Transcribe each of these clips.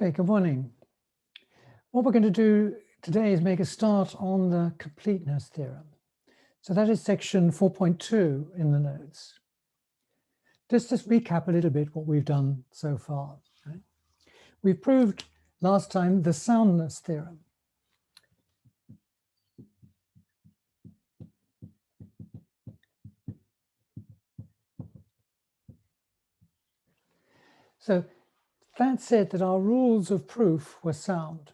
Okay, good morning. What we're going to do today is make a start on the completeness theorem. So that is section 4.2 in the notes. Just to recap a little bit what we've done so far. Right? We proved last time the soundness theorem. So that said that our rules of proof were sound.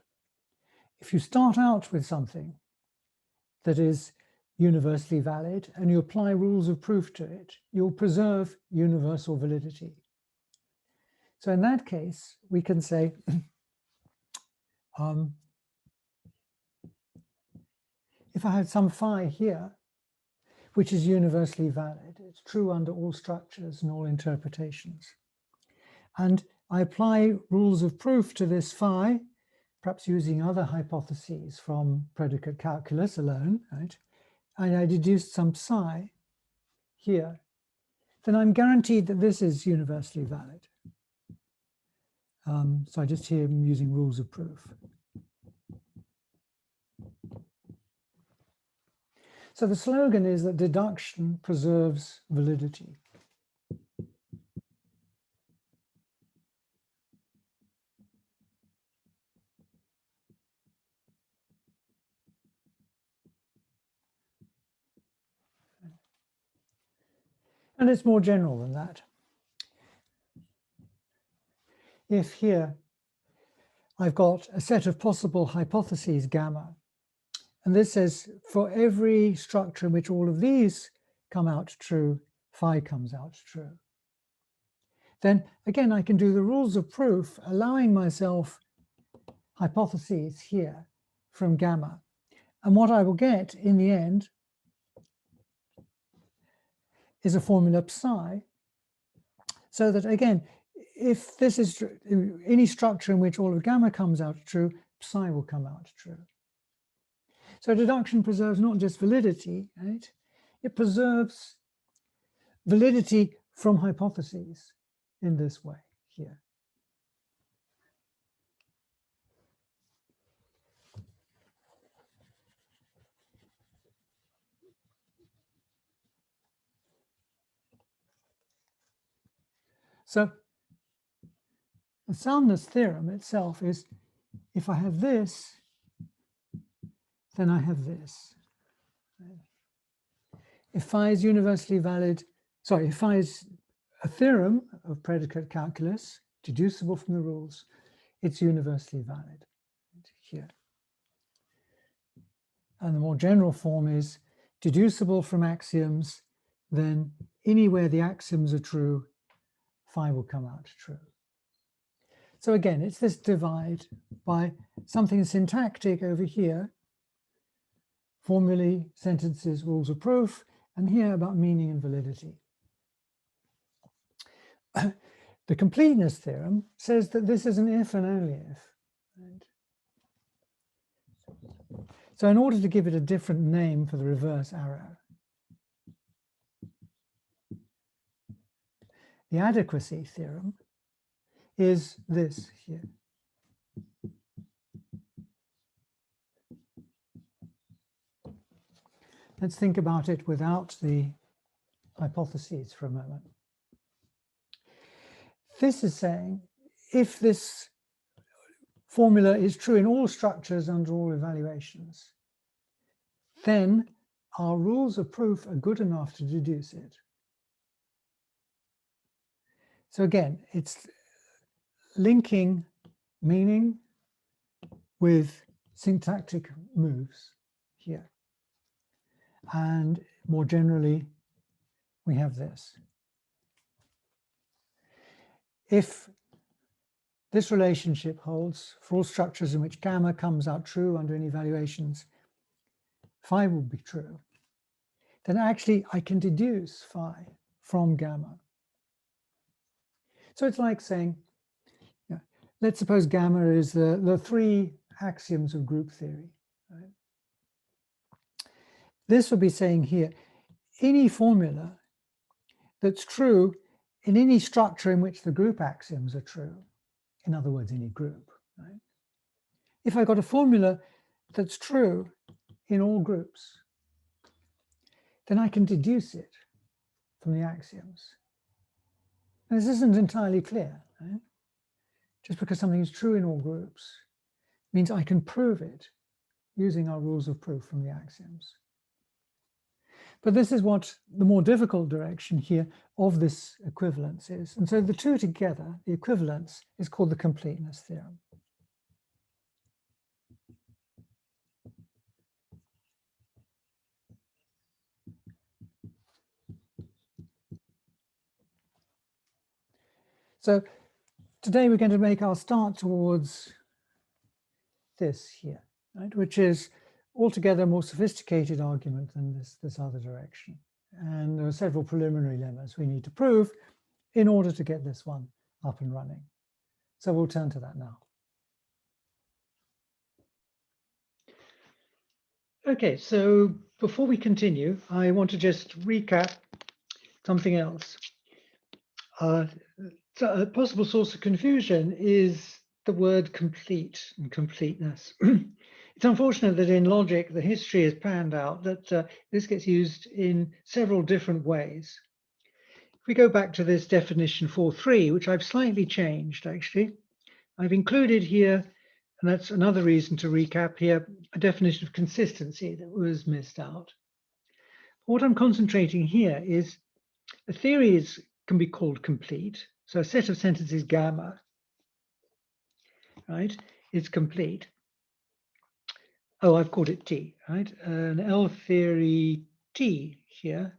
If you start out with something that is universally valid and you apply rules of proof to it, you'll preserve universal validity. So in that case, we can say, if I had some phi here, which is universally valid, it's true under all structures and all interpretations. And I apply rules of proof to this phi, perhaps using other hypotheses from predicate calculus alone, right? And I deduced some psi here, then I'm guaranteed that this is universally valid. So I just here I'm using rules of proof. So the slogan is that deduction preserves validity. And it's more general than that. If here I've got a set of possible hypotheses gamma, and this says for every structure in which all of these come out true, phi comes out true. Then again, I can do the rules of proof, allowing myself hypotheses here from gamma. And what I will get in the end is a formula psi, so that again, if this is any structure in which all of gamma comes out true, psi will come out true. So deduction preserves not just validity, right? It preserves validity from hypotheses in this way here. So the soundness theorem itself is, if I have this, then I have this. If phi is universally valid, if phi is a theorem of predicate calculus, deducible from the rules, it's universally valid here. And the more general form is deducible from axioms, then anywhere the axioms are true, phi will come out true. So again, it's this divide by something syntactic over here, formulae, sentences, rules of proof, and here about meaning and validity. The completeness theorem says that this is an if and only if. Right? So in order to give it a different name for the reverse arrow, the adequacy theorem is this here. Let's think about it without the hypotheses for a moment. This is saying if this formula is true in all structures under all evaluations, then our rules of proof are good enough to deduce it. So again, it's linking meaning with syntactic moves here. And more generally, we have this. If this relationship holds for all structures in which gamma comes out true under any evaluations, phi will be true, then actually I can deduce phi from gamma. So it's like saying, let's suppose gamma is the three axioms of group theory. Right? This would be saying here, any formula that's true in any structure in which the group axioms are true, in other words, any group. Right? If I got a formula that's true in all groups, then I can deduce it from the axioms. And this isn't entirely clear. Right? Just because something is true in all groups means I can prove it using our rules of proof from the axioms. But this is what the more difficult direction here of this equivalence is. And so the two together, the equivalence, is called the completeness theorem. So today we're going to make our start towards this here, right, which is altogether a more sophisticated argument than this other direction. And there are several preliminary lemmas we need to prove in order to get this one up and running. So we'll turn to that now. Okay, so before we continue, I want to just recap something else. So a possible source of confusion is the word complete and completeness. It's unfortunate that in logic, the history has panned out that this gets used in several different ways. If we go back to this definition 4.3, which I've slightly changed, actually, I've included here, and that's another reason to recap here, a definition of consistency that was missed out. What I'm concentrating here is a theory can be called complete. So a set of sentences gamma, right, is complete. Oh, I've called it T, right? An L theory T here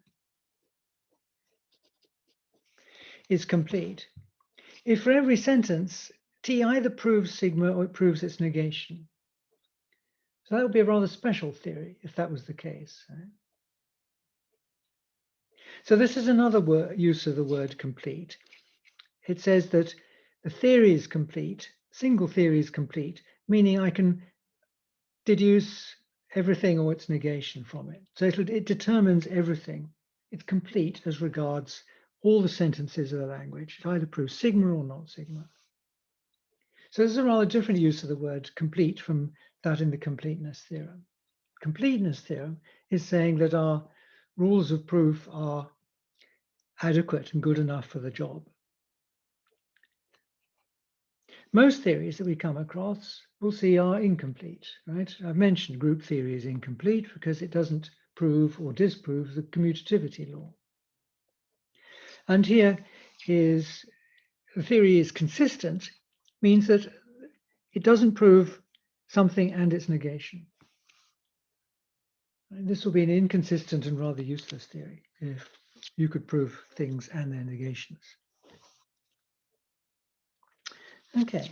is complete if for every sentence T either proves sigma or it proves its negation. So that would be a rather special theory if that was the case. Right? So this is another use of the word complete. It says that the theory is complete, single theory is complete, meaning I can deduce everything or its negation from it. So it determines everything. It's complete as regards all the sentences of the language. It either proves sigma or not sigma. So this is a rather different use of the word complete from that in the completeness theorem. Completeness theorem is saying that our rules of proof are adequate and good enough for the job. Most theories that we come across, we'll see, are incomplete, right? I've mentioned group theory is incomplete because it doesn't prove or disprove the commutativity law. And here is the theory is consistent, means that it doesn't prove something and its negation. And this will be an inconsistent and rather useless theory if you could prove things and their negations. Okay.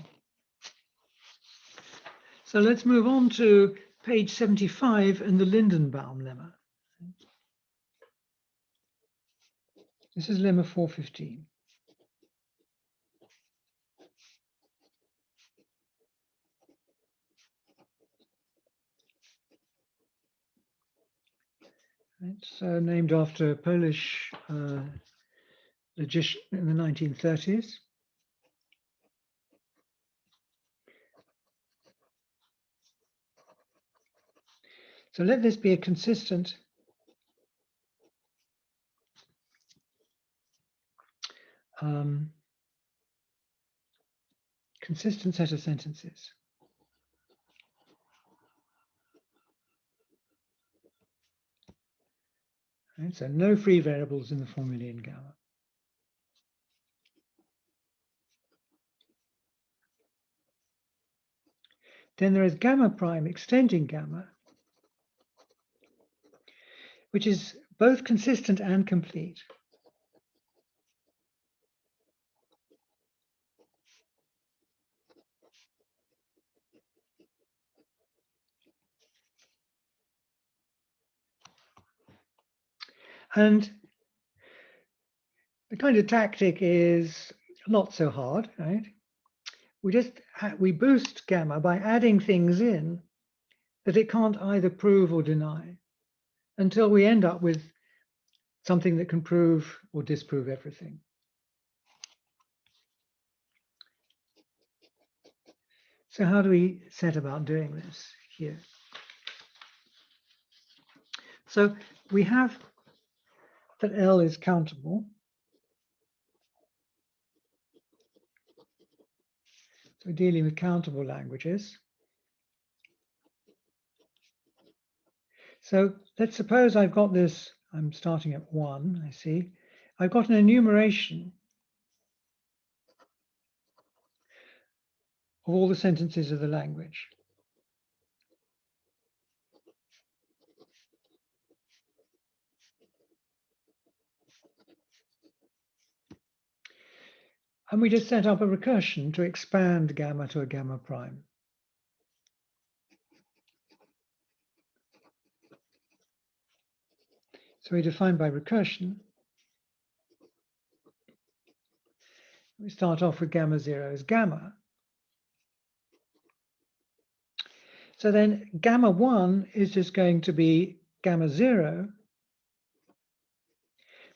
So let's move on to page 75 and the Lindenbaum lemma. This is lemma 415. It's named after a Polish logician in the 1930s. So let this be a consistent consistent set of sentences. Right, so no free variables in the formulae in gamma. Then there is gamma prime extending gamma, which is both consistent and complete. And the kind of tactic is not so hard, right? We boost gamma by adding things in that it can't either prove or deny until we end up with something that can prove or disprove everything. So how do we set about doing this here? So we have that L is countable. So we're dealing with countable languages. So let's suppose I've got this, I'm starting at 1, I see. I've got an enumeration of all the sentences of the language. And we just set up a recursion to expand gamma to a gamma prime. So we define by recursion. We start off with gamma 0 as gamma. So then gamma 1 is just going to be gamma 0,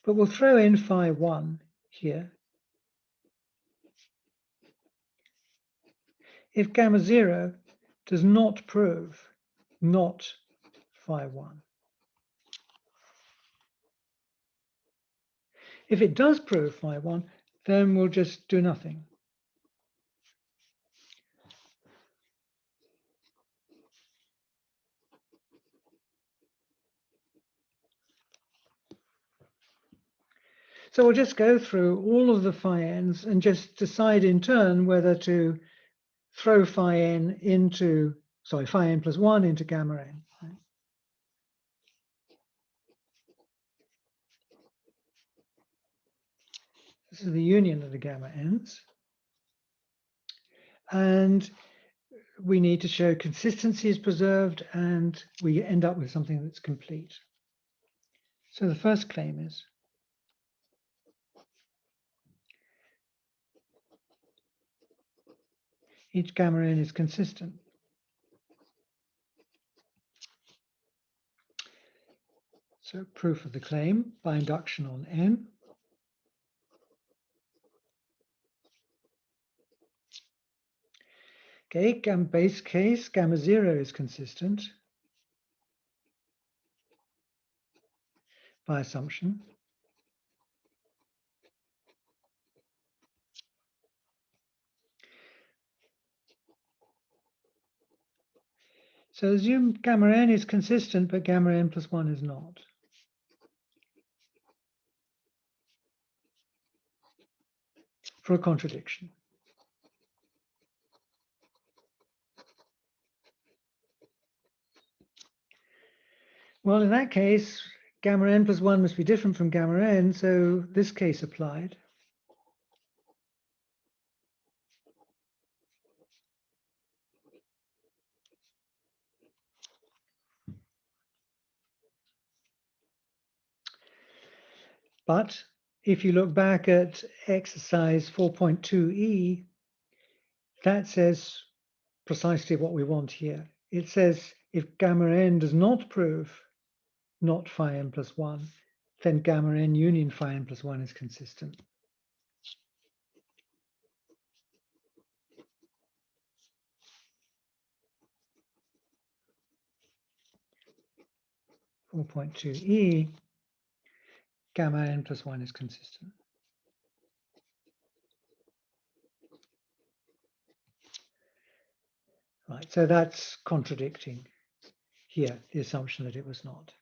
but we'll throw in phi 1 here. If gamma 0 does not prove not phi 1. If it does prove phi 1, then we'll just do nothing. So we'll just go through all of the phi n's and just decide in turn whether to throw phi n into, sorry, phi n plus 1 into gamma n. Right? This is the union of the gamma n's. And we need to show consistency is preserved, and we end up with something that's complete. So the first claim is each gamma n is consistent. So proof of the claim by induction on n. Okay, base case, gamma 0 is consistent by assumption. So assume gamma n is consistent, but gamma n plus 1 is not. For a contradiction. Well, in that case, gamma n plus 1 must be different from gamma n, so this case applied. But if you look back at exercise 4.2e, that says precisely what we want here. It says if gamma n does not prove not phi n plus 1, then gamma n union phi n plus 1 is consistent. Four point two E, gamma n plus 1 is consistent. Right, so that's contradicting here the assumption that it was not.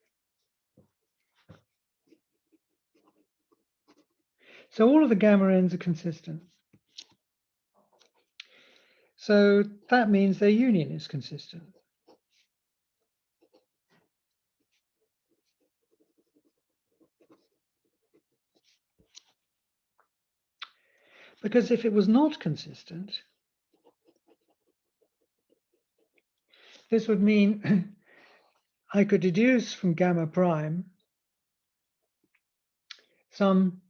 So all of the gamma n's are consistent. So that means their union is consistent. Because if it was not consistent, this would mean I could deduce from gamma prime some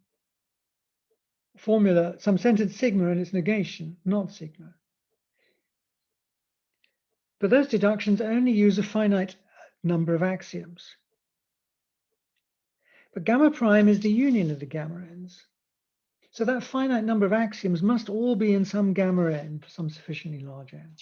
formula, some sentence sigma and its negation, not sigma. But those deductions only use a finite number of axioms. But gamma prime is the union of the gamma n's. So that finite number of axioms must all be in some gamma n, some sufficiently large n.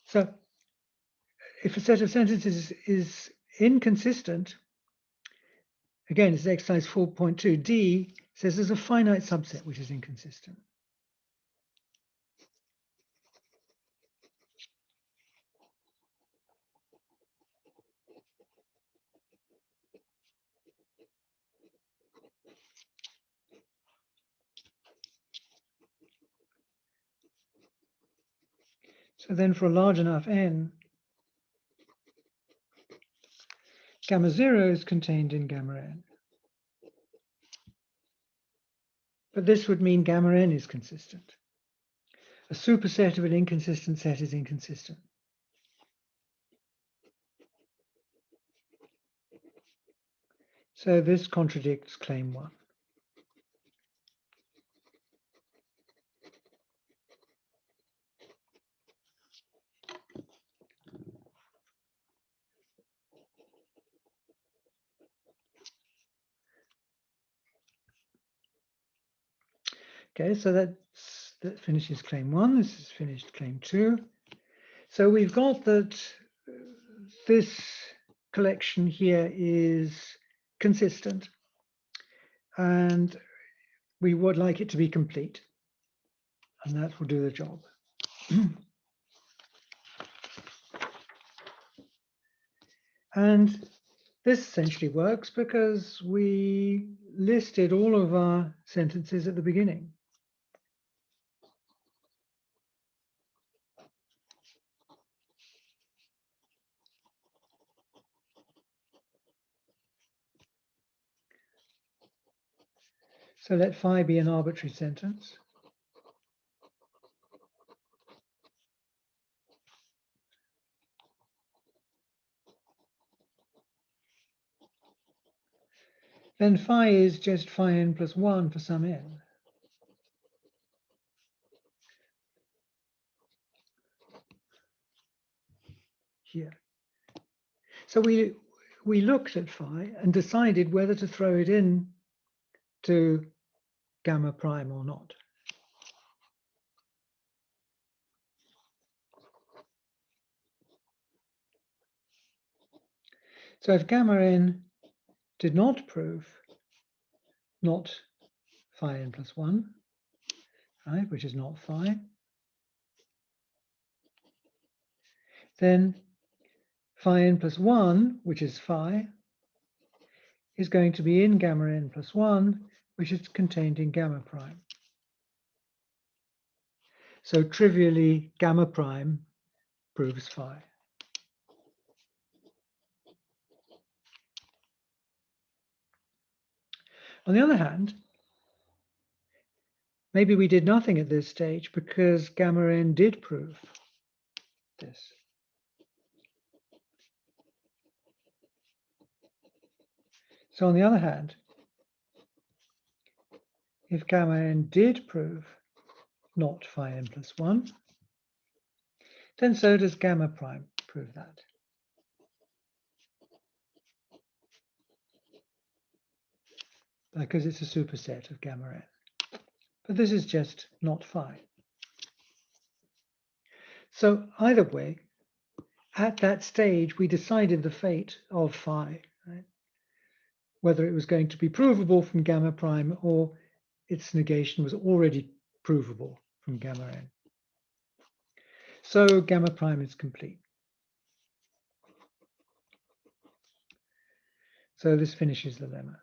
So if a set of sentences is inconsistent, again, it's exercise 4.2. D says there's a finite subset which is inconsistent. So then for a large enough n, gamma 0 is contained in gamma n. But this would mean gamma n is consistent. A superset of an inconsistent set is inconsistent. So this contradicts claim 1. Okay, so that finishes claim 1. This has finished claim 2. So we've got that this collection here is consistent, and we would like it to be complete, and that will do the job. And this essentially works because we listed all of our sentences at the beginning. So let phi be an arbitrary sentence. Then phi is just phi n plus 1 for some n. Here. So we looked at phi and decided whether to throw it in to gamma prime or not. So if gamma n did not prove not phi n plus 1, right, which is not phi, then phi n plus 1, which is phi, is going to be in gamma n plus 1, which is contained in gamma prime. So trivially, gamma prime proves phi. On the other hand, maybe we did nothing at this stage because gamma n did prove this. So on the other hand, if gamma n did prove not phi n plus 1, then so does gamma prime prove that. Because it's a superset of gamma n. But this is just not phi. So either way, at that stage, we decided the fate of phi, right? Whether it was going to be provable from gamma prime or its negation was already provable from gamma n. So gamma prime is complete. So this finishes the lemma.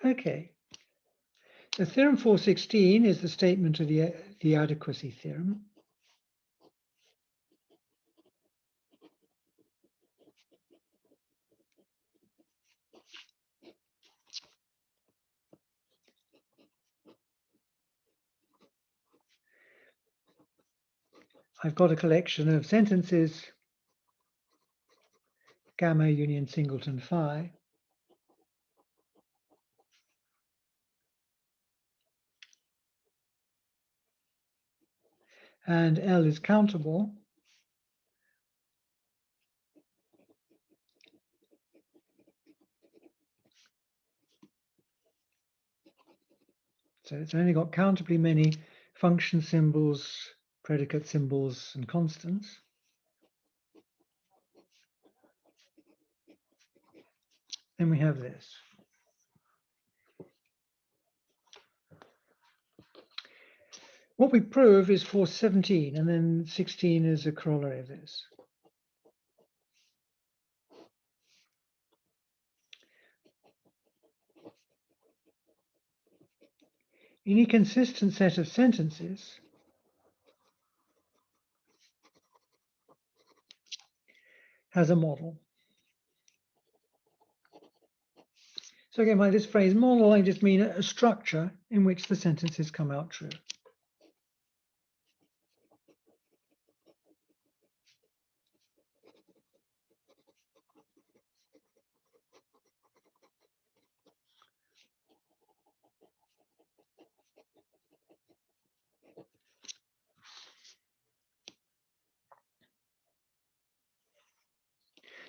Okay. The theorem 416 is the statement of the adequacy theorem. I've got a collection of sentences, gamma union singleton phi, and L is countable, so it's only got countably many function symbols, predicate symbols, and constants, then we have this. What we prove is for 17, and then 16 is a corollary of this. Any consistent set of sentences has a model. So again, by this phrase model, I just mean a structure in which the sentences come out true.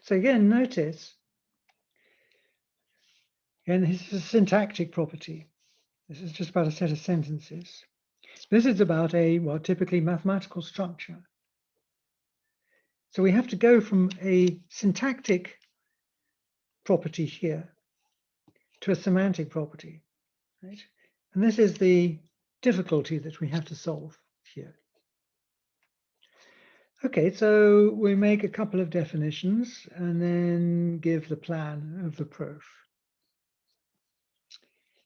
So again, notice, and this is a syntactic property. This is just about a set of sentences. This is about a, well, typically mathematical structure. So we have to go from a syntactic property here to a semantic property, right? And this is the difficulty that we have to solve here. Okay, so we make a couple of definitions and then give the plan of the proof.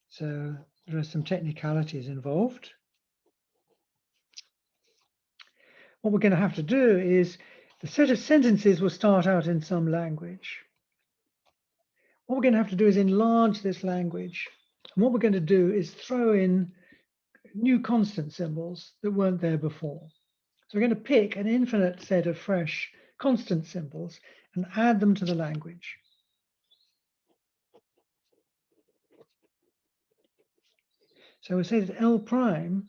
So there are some technicalities involved. What we're going to have to do is the set of sentences will start out in some language. What we're going to have to do is enlarge this language. And what we're going to do is throw in new constant symbols that weren't there before. So we're going to pick an infinite set of fresh constant symbols and add them to the language. So we say that L prime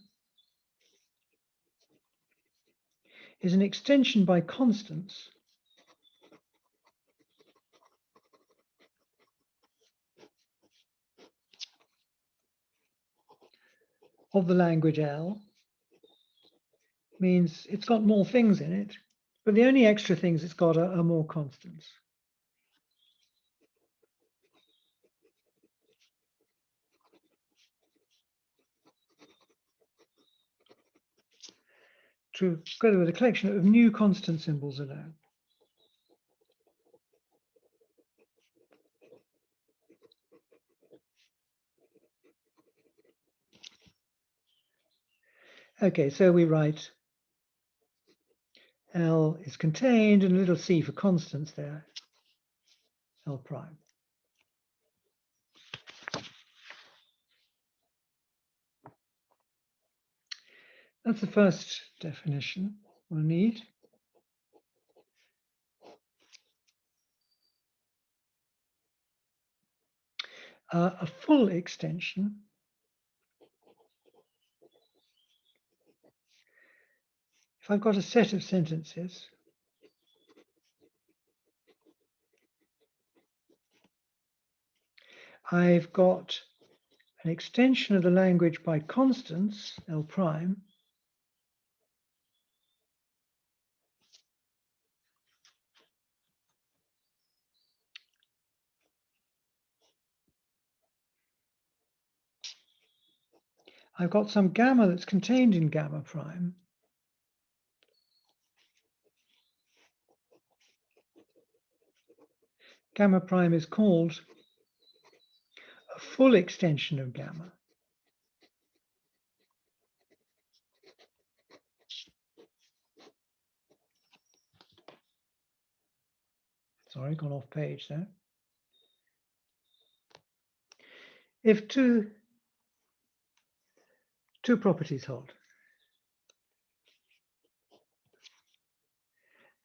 is an extension by constants of the language L. Means it's got more things in it, but the only extra things it's got are more constants. Together with a collection of new constant symbols alone. Okay, so we write L is contained and a little c for constants there, L prime. That's the first definition we'll need. A full extension if I've got a set of sentences I've got an extension of the language by constants, L prime, I've got some gamma that's contained in gamma prime. Gamma prime is called a full extension of gamma. Sorry, gone off page there. If two properties hold.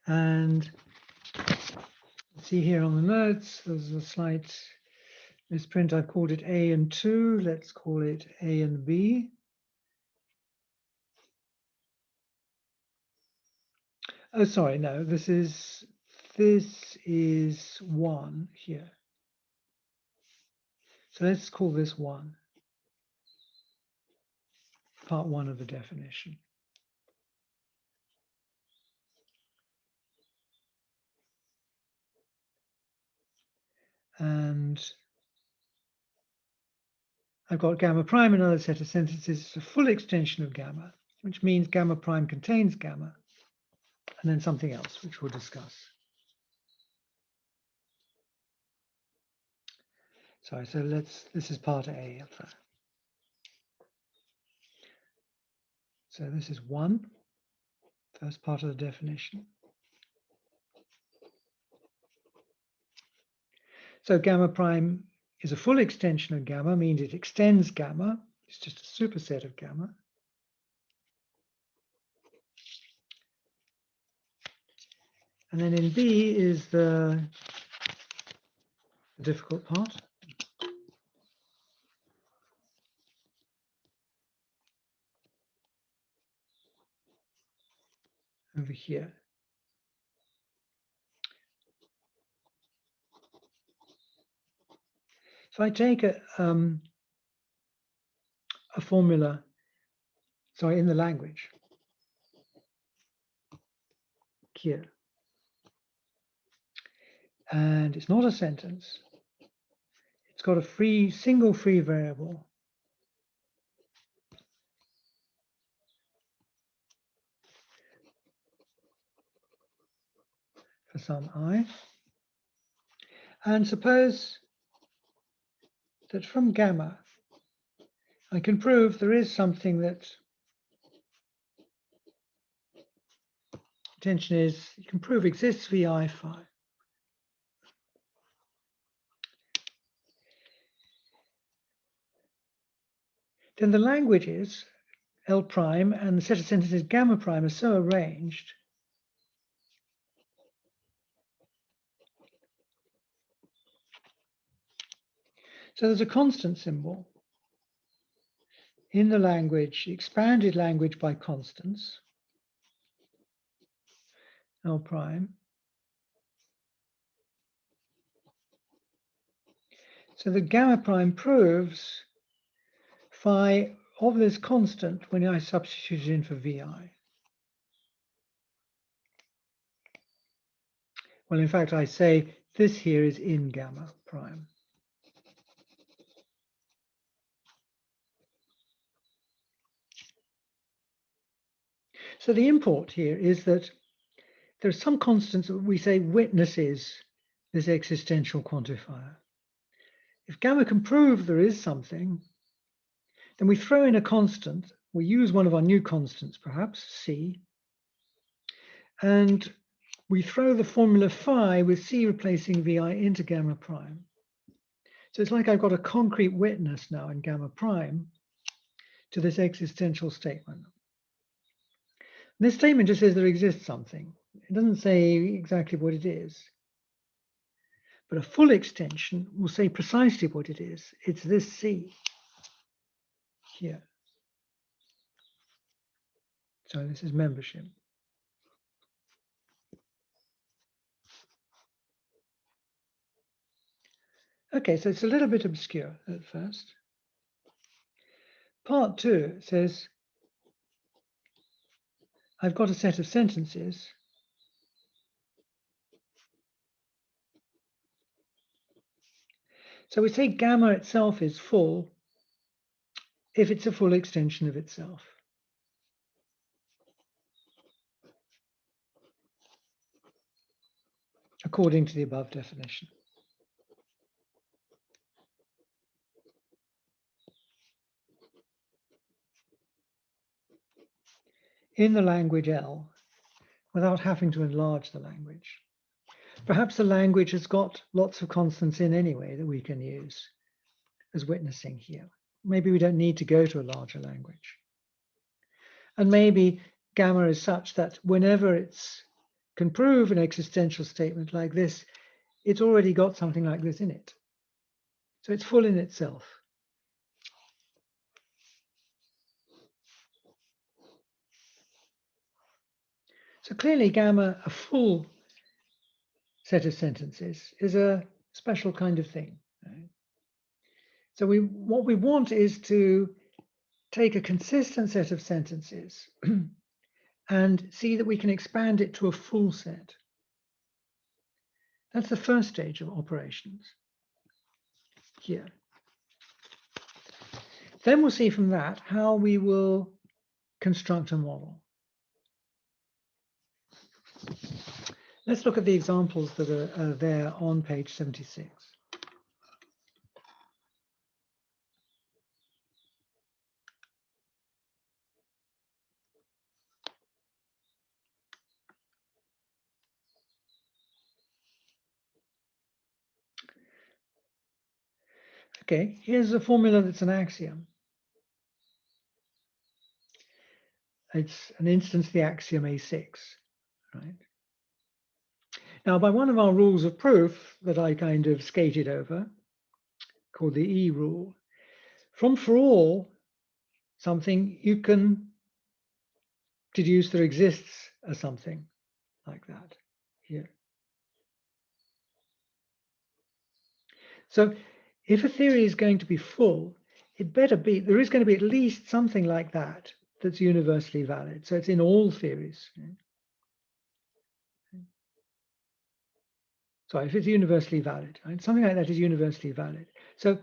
And see here on the notes, there's a slight misprint. I've called it A and 2. Let's call it A and B. Oh, sorry, no, this is 1 here. So let's call this 1, part 1 of the definition. And I've got gamma prime, another set of sentences. It's a full extension of gamma, which means gamma prime contains gamma, and then something else, which we'll discuss. Sorry, so this is part A of that. So this is 1, first part of the definition. So gamma prime is a full extension of gamma, means it extends gamma. It's just a superset of gamma. And then in B is the difficult part. Over here. So I take a formula, sorry, in the language here. And it's not a sentence. It's got a single free variable. For some I. And suppose that from gamma, I can prove there is something that attention is, you can prove exists VI phi. Then the languages L prime and the set of sentences gamma prime are so arranged so there's a constant symbol in the language, expanded language by constants, L prime. So the gamma prime proves phi of this constant when I substitute it in for VI. Well, in fact, I say this here is in gamma prime. So the import here is that there are some constants that we say witnesses this existential quantifier. If gamma can prove there is something, then we throw in a constant. We use one of our new constants, perhaps, C, and we throw the formula phi with C replacing VI into gamma prime. So it's like I've got a concrete witness now in gamma prime to this existential statement. And this statement just says there exists something. It doesn't say exactly what it is. But a full extension will say precisely what it is. It's this C here. So this is membership. Okay, so it's a little bit obscure at first. Part 2 says, I've got a set of sentences. So we say gamma itself is full if it's a full extension of itself. According to the above definition. In the language L, without having to enlarge the language. Perhaps the language has got lots of constants in anyway that we can use as witnessing here. Maybe we don't need to go to a larger language. And maybe gamma is such that whenever it's can prove an existential statement like this, it's already got something like this in it. So it's full in itself. So clearly gamma, a full set of sentences, is a special kind of thing. Right? So what we want is to take a consistent set of sentences and see that we can expand it to a full set. That's the first stage of operations here. Then we'll see from that how we will construct a model. Let's look at the examples that are there on page 76. Okay, here's a formula that's an axiom. It's an instance of the axiom A6, right? Now, by one of our rules of proof that I kind of skated over, called the E rule, from for all something, you can deduce there exists a something like that here. So if a theory is going to be full, it better be, there is going to be at least something like that that's universally valid. So it's in all theories. So if it's universally valid, right? Something like that is universally valid. So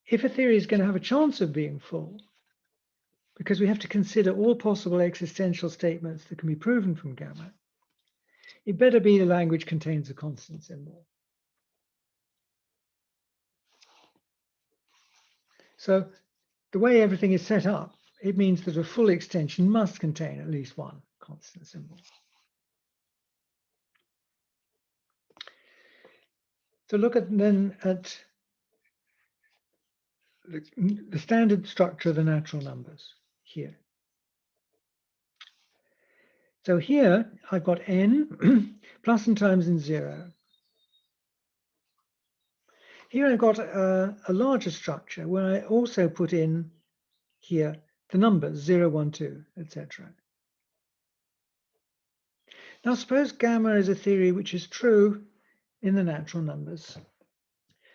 if a theory is going to have a chance of being full, because we have to consider all possible existential statements that can be proven from gamma, it better be the language contains a constant symbol. So the way everything is set up, it means that a full extension must contain at least one constant symbol. So look at then at the standard structure of the natural numbers here. So here I've got n plus and times and 0. Here I've got a larger structure where I also put in here the numbers 0, 1, 2, etc. Now suppose gamma is a theory which is true in the natural numbers.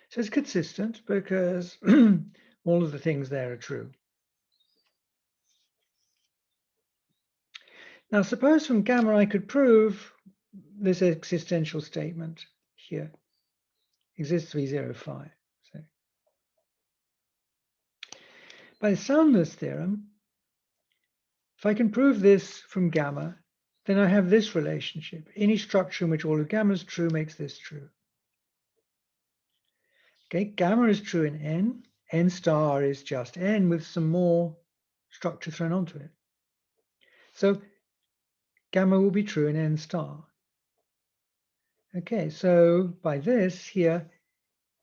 So it's consistent because all of the things there are true. Now suppose from gamma I could prove this existential statement here. Exists 305. So by the soundness theorem, if I can prove this from gamma, then I have this relationship. Any structure in which all of gamma is true makes this true. Okay, gamma is true in n. N star is just n with some more structure thrown onto it. So gamma will be true in n star. Okay, so by this here,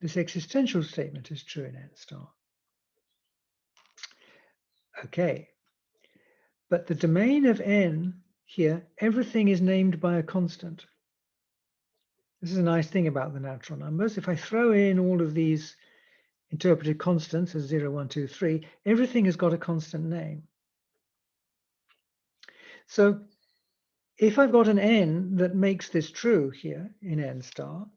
this existential statement is true in n star. Okay, but the domain of n here, everything is named by a constant. This is a nice thing about the natural numbers. If I throw in all of these interpreted constants as 0, 1, 2, 3, everything has got a constant name. So if I've got an n that makes this true here in n star,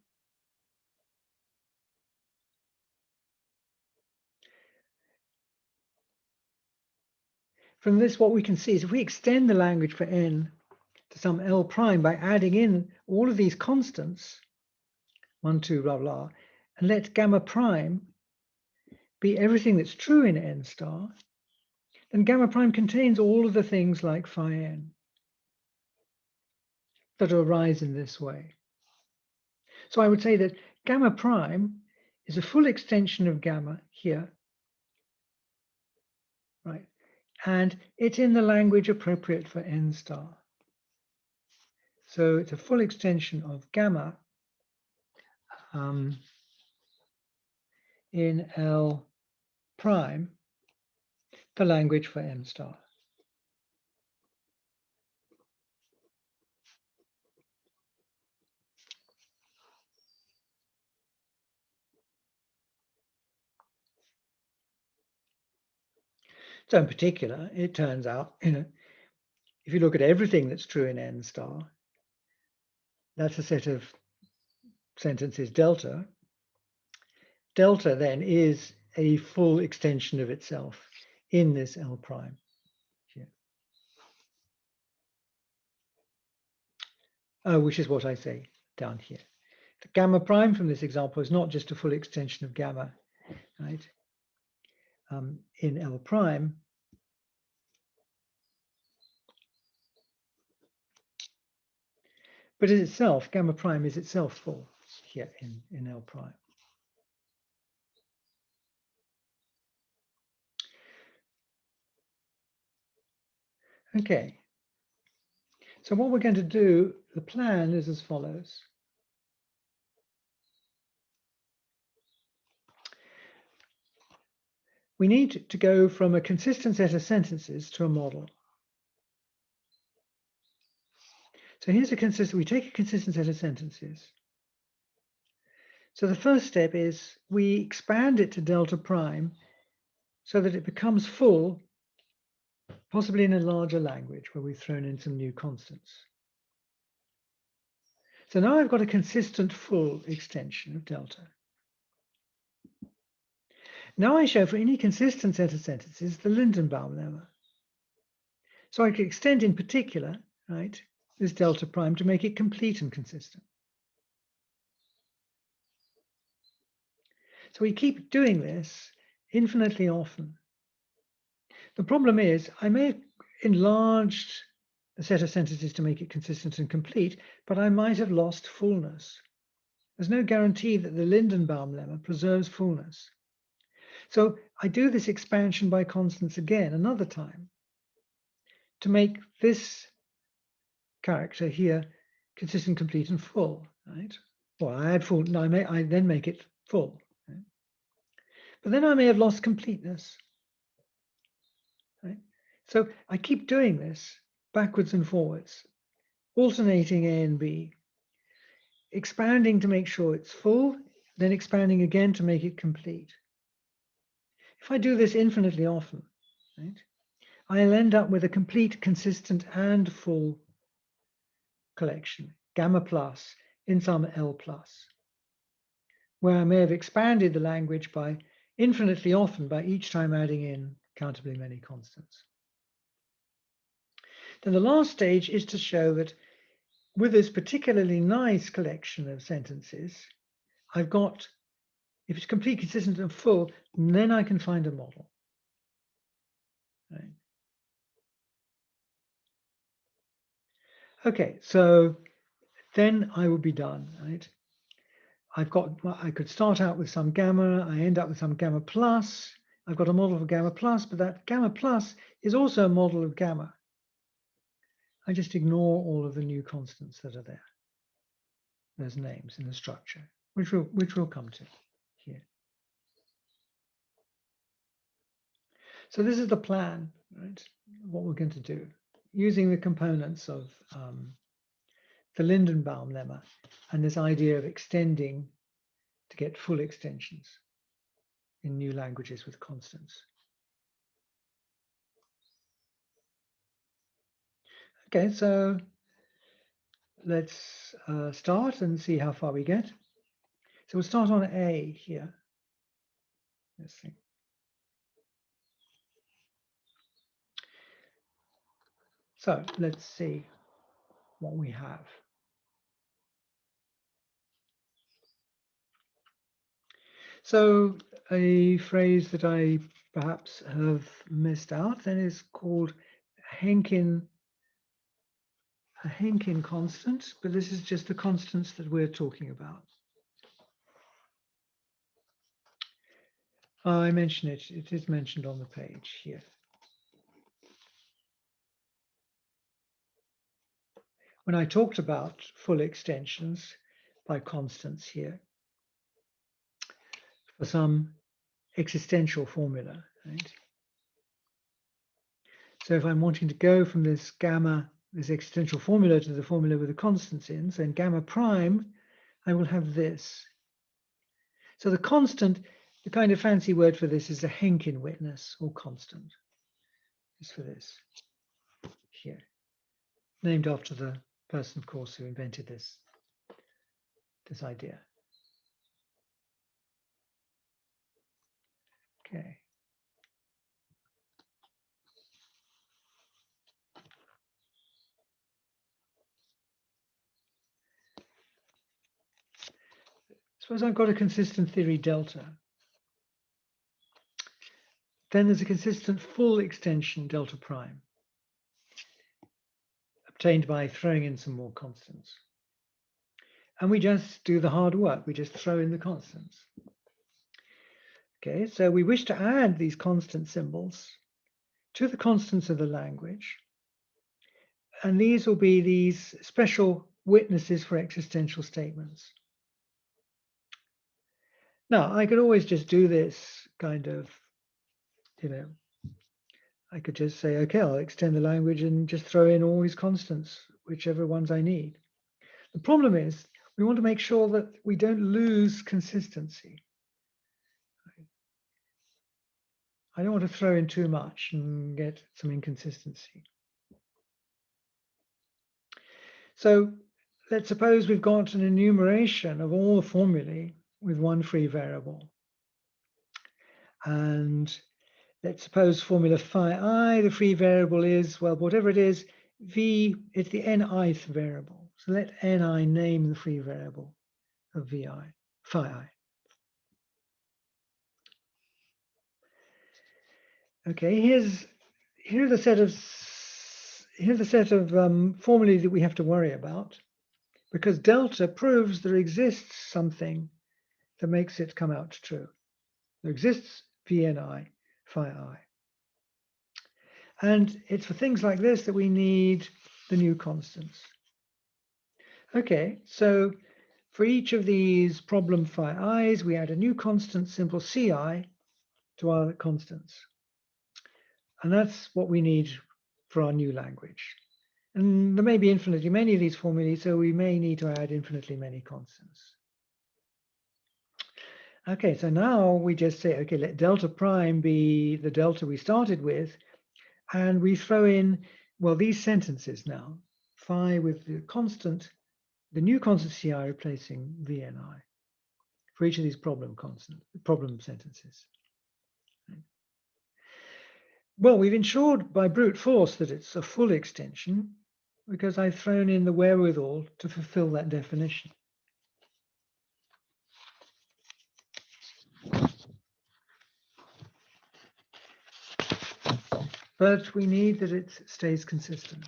from this what we can see is if we extend the language for n to some L prime by adding in all of these constants, 1, 2, blah, blah, and let gamma prime be everything that's true in n star, then gamma prime contains all of the things like phi n that arise in this way. So I would say that gamma prime is a full extension of gamma here, right? And it's in the language appropriate for n star. So it's a full extension of gamma in L prime, the language for n star. So in particular, it turns out, if you look at everything that's true in n star, that's a set of sentences delta. Delta then is a full extension of itself in this L prime here, which is what I say down here. The gamma prime from this example is not just a full extension of gamma, right? In L prime, but in itself, gamma prime is itself full here in L prime. Okay, so what we're going to do, the plan is as follows. We need to go from a consistent set of sentences to a model. So here's we take a consistent set of sentences. So the first step is we expand it to delta prime so that it becomes full, possibly in a larger language where we've thrown in some new constants. So now I've got a consistent full extension of delta. Now I show for any consistent set of sentences the Lindenbaum lemma. So I can extend in particular, right, this delta prime to make it complete and consistent. So we keep doing this infinitely often. The problem is I may have enlarged the set of sentences to make it consistent and complete, but I might have lost fullness. There's no guarantee that the Lindenbaum lemma preserves fullness. So I do this expansion by constants again another time to make this character here consistent, complete, and full, right? Well, I add full, no, I then make it full. Right? But then I may have lost completeness. Right? So I keep doing this backwards and forwards, alternating A and B, expanding to make sure it's full, then expanding again to make it complete. If I do this infinitely often, right, I'll end up with a complete, consistent, and full collection, gamma plus, in some L plus, where I may have expanded the language by infinitely often by each time adding in countably many constants. Then the last stage is to show that with this particularly nice collection of sentences, I've got, if it's complete, consistent, and full, then I can find a model. Right? Okay, so then I will be done, right? I could start out with some gamma, I end up with some gamma plus. I've got a model for gamma plus, but that gamma plus is also a model of gamma. I just ignore all of the new constants that are there. There's names in the structure, which we'll come to here. So this is the plan, right? What we're going to do, using the components of the Lindenbaum lemma and this idea of extending to get full extensions in new languages with constants. Okay, so let's start and see how far we get. So we'll start on A here. Let's see. So let's see what we have. So a phrase that I perhaps have missed out then is called a Henkin constant, but this is just the constants that we're talking about. I mention it, it is mentioned on the page here. When I talked about full extensions by constants here for some existential formula, right? So if I'm wanting to go from this gamma, this existential formula to the formula with the constants in, so in gamma prime, I will have this. So the constant, the kind of fancy word for this is the Henkin witness or constant, is for this here. named after the person, of course, who invented this idea. Okay. Suppose I've got a consistent theory delta. Then there's a consistent full extension delta prime, obtained by throwing in some more constants. And we just do the hard work. We just throw in the constants. Okay, so we wish to add these constant symbols to the constants of the language. And these will be these special witnesses for existential statements. Now, I could always just do this kind of, I could just say, okay, I'll extend the language and just throw in all these constants, whichever ones I need. The problem is we want to make sure that we don't lose consistency. I don't want to throw in too much and get some inconsistency. So let's suppose we've got an enumeration of all the formulae with one free variable. And let's suppose formula phi I, the free variable is, well, whatever it is, v, it's the nth variable. So let ni name the free variable of vi, phi I. Okay, here's the set of formulae that we have to worry about, because delta proves there exists something that makes it come out true. There exists vni phi I. And it's for things like this that we need the new constants. Okay, so for each of these problem phi i's, we add a new constant symbol ci to our constants. And that's what we need for our new language. And there may be infinitely many of these formulae, so we may need to add infinitely many constants. Okay, so now we just say, okay, let delta prime be the delta we started with, and we throw in, well, these sentences now, phi with the constant, the new constant ci replacing vni for each of these problem sentences. Well, we've ensured by brute force that it's a full extension because I've thrown in the wherewithal to fulfill that definition. But we need that it stays consistent.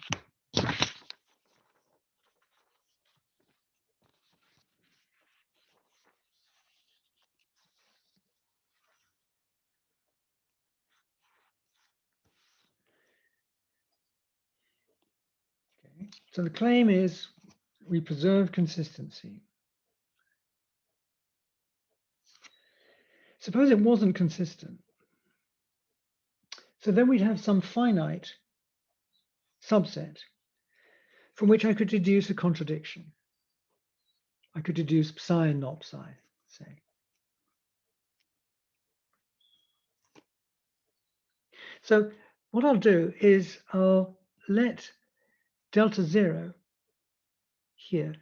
Okay. So the claim is we preserve consistency. Suppose it wasn't consistent. So then we'd have some finite subset from which I could deduce a contradiction. I could deduce psi and not psi, say. So what I'll do is I'll let delta 0 here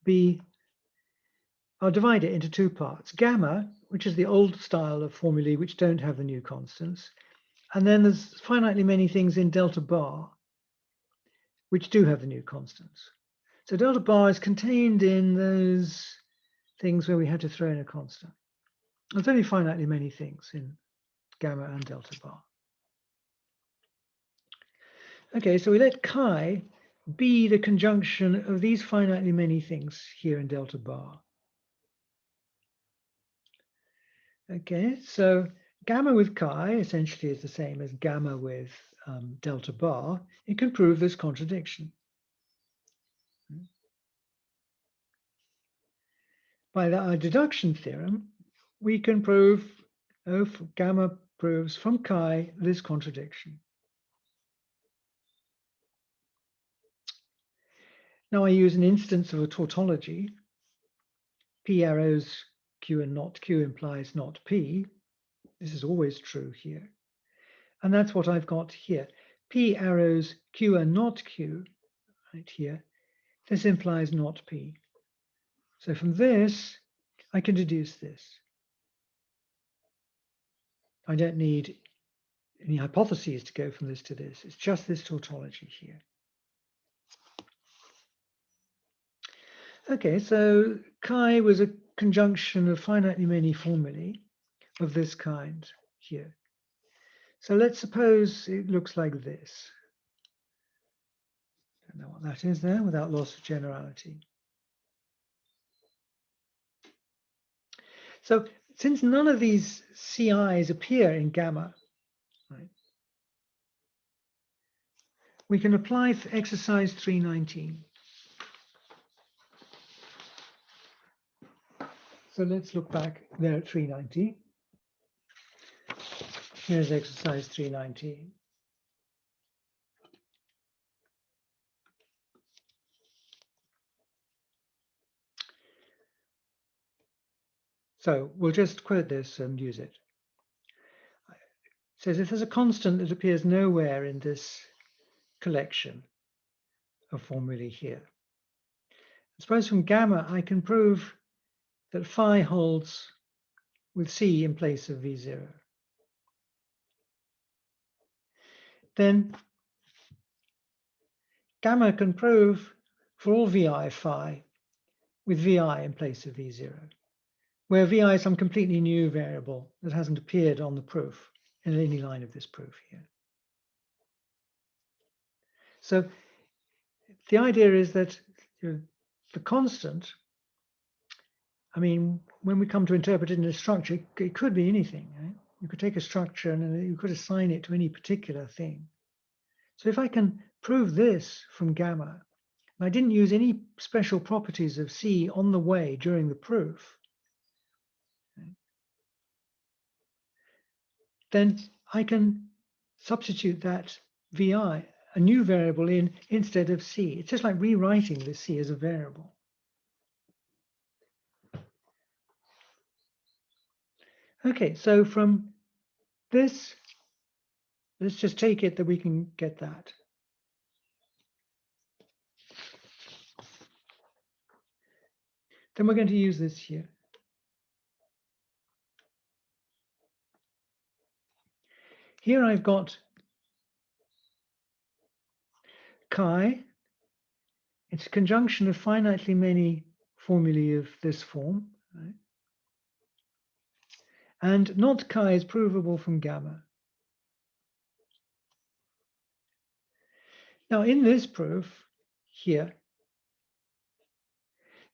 be, I'll divide it into two parts. Gamma, which is the old style of formulae which don't have the new constants. And then there's finitely many things in delta bar which do have the new constants. So delta bar is contained in those things where we had to throw in a constant. There's only finitely many things in gamma and delta bar. Okay, so we let chi be the conjunction of these finitely many things here in delta bar. Okay, so gamma with chi essentially is the same as gamma with delta bar. It can prove this contradiction. By our deduction theorem, we can prove, gamma proves from chi this contradiction. Now I use an instance of a tautology. P arrows Q and not Q implies not P. This is always true here. And that's what I've got here. P arrows Q and not Q right here. This implies not P. So from this, I can deduce this. I don't need any hypotheses to go from this to this. It's just this tautology here. Okay, so chi was a conjunction of finitely many formulae of this kind here. So let's suppose it looks like this. Don't know what that is there without loss of generality. So since none of these CIs appear in gamma, right, we can apply exercise 319. So let's look back there at 319. Here's exercise 319. So we'll just quote this and use it. It says if there's a constant that appears nowhere in this collection of formulae here, suppose from gamma I can prove that phi holds with C in place of V0. Then gamma can prove for all VI phi with VI in place of V0, where VI is some completely new variable that hasn't appeared on the proof in any line of this proof here. So the idea is that the constant, I mean, when we come to interpret it in a structure, it could be anything. Right? You could take a structure and you could assign it to any particular thing. So if I can prove this from gamma, and I didn't use any special properties of C on the way during the proof, right, then I can substitute that VI, a new variable, in instead of C. It's just like rewriting this C as a variable. Okay, so from this, let's just take it that we can get that. Then we're going to use this here. Here I've got chi. It's a conjunction of finitely many formulae of this form. Right? And not chi is provable from gamma. Now in this proof here,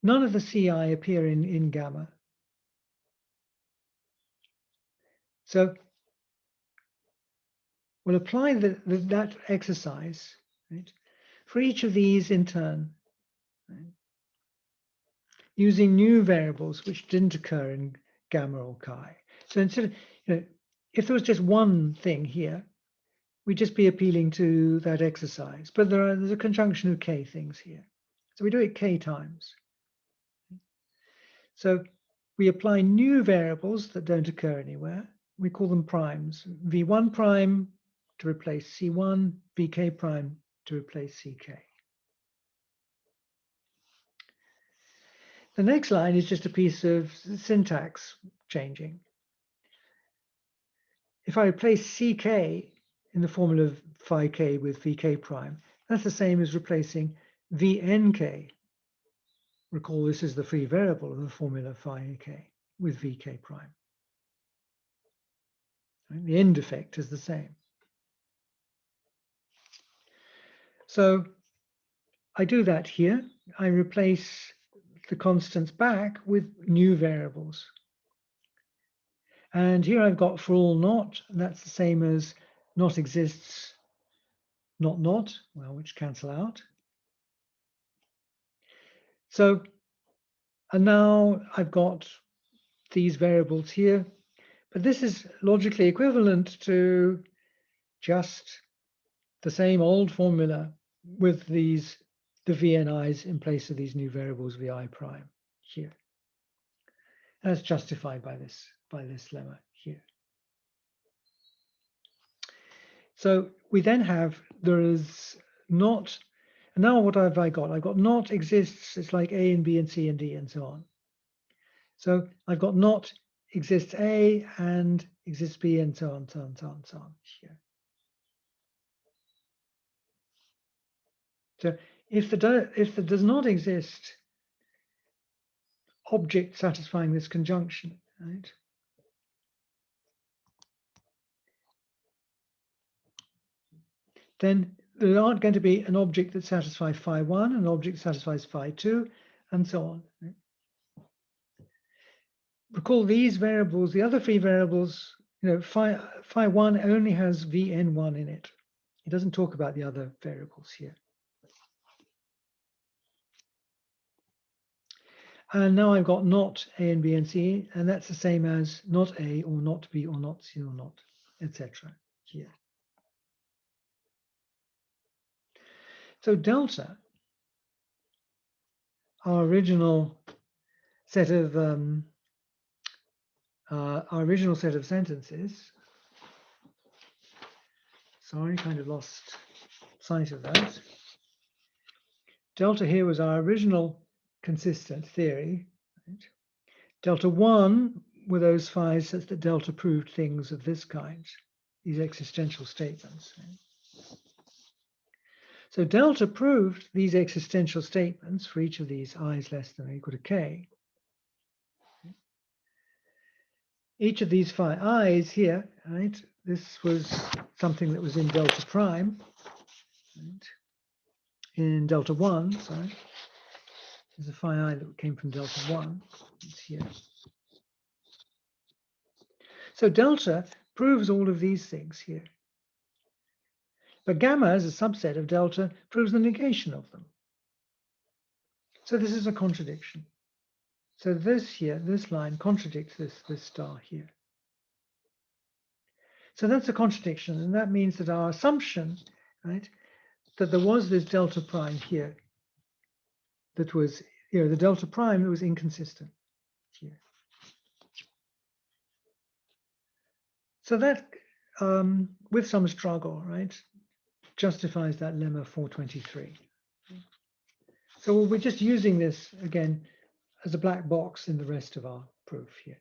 none of the CI appear in gamma. So we'll apply that exercise, right, for each of these in turn, right, using new variables which didn't occur in gamma or chi. So instead of, if there was just one thing here, we'd just be appealing to that exercise. But there's a conjunction of k things here. So we do it k times. So we apply new variables that don't occur anywhere. We call them primes. V1 prime to replace C1, Vk prime to replace Ck. The next line is just a piece of syntax changing. If I replace Ck in the formula of phi k with Vk prime, that's the same as replacing Vnk. Recall this is the free variable of the formula phi k with Vk prime. Right? The end effect is the same. So I do that here. I replace the constants back with new variables. And here I've got for all not, that's the same as not exists, not, well, which cancel out. So, and now I've got these variables here, but this is logically equivalent to just the same old formula with the VNIs in place of these new variables VI prime here. And that's justified by this lemma here. So we then have, there is not And now what have I got? I've got not exists. It's like A and B and C and D and so on. So I've got not exists A and exists B and so on, so on, so on, so on here. So if there does not exist object satisfying this conjunction, right? Then there aren't going to be an object that satisfies phi 1, an object that satisfies phi 2, and so on. Right? Recall these variables, the other three variables, phi 1 only has vn1 in it. It doesn't talk about the other variables here. And now I've got not A and B and C, and that's the same as not A or not B or not C or not, etc. here. So delta, our original set of sentences. Sorry, kind of lost sight of that. Delta here was our original consistent theory. Right? Delta 1 were those phis such that delta proved things of this kind, these existential statements. Right? So delta proved these existential statements for each of these i's less than or equal to k. Each of these phi i's here, right? This was something that was in delta prime, right? In delta 1, sorry. There's a phi I that came from delta 1. It's here. So delta proves all of these things here. But gamma, as a subset of delta, proves the negation of them. So this is a contradiction. So this here, this line contradicts this star here. So that's a contradiction, and that means that our assumption, right, that there was this delta prime here that was, the delta prime that was inconsistent here. So that, with some struggle, right, justifies that lemma 423. So we're just using this again as a black box in the rest of our proof here.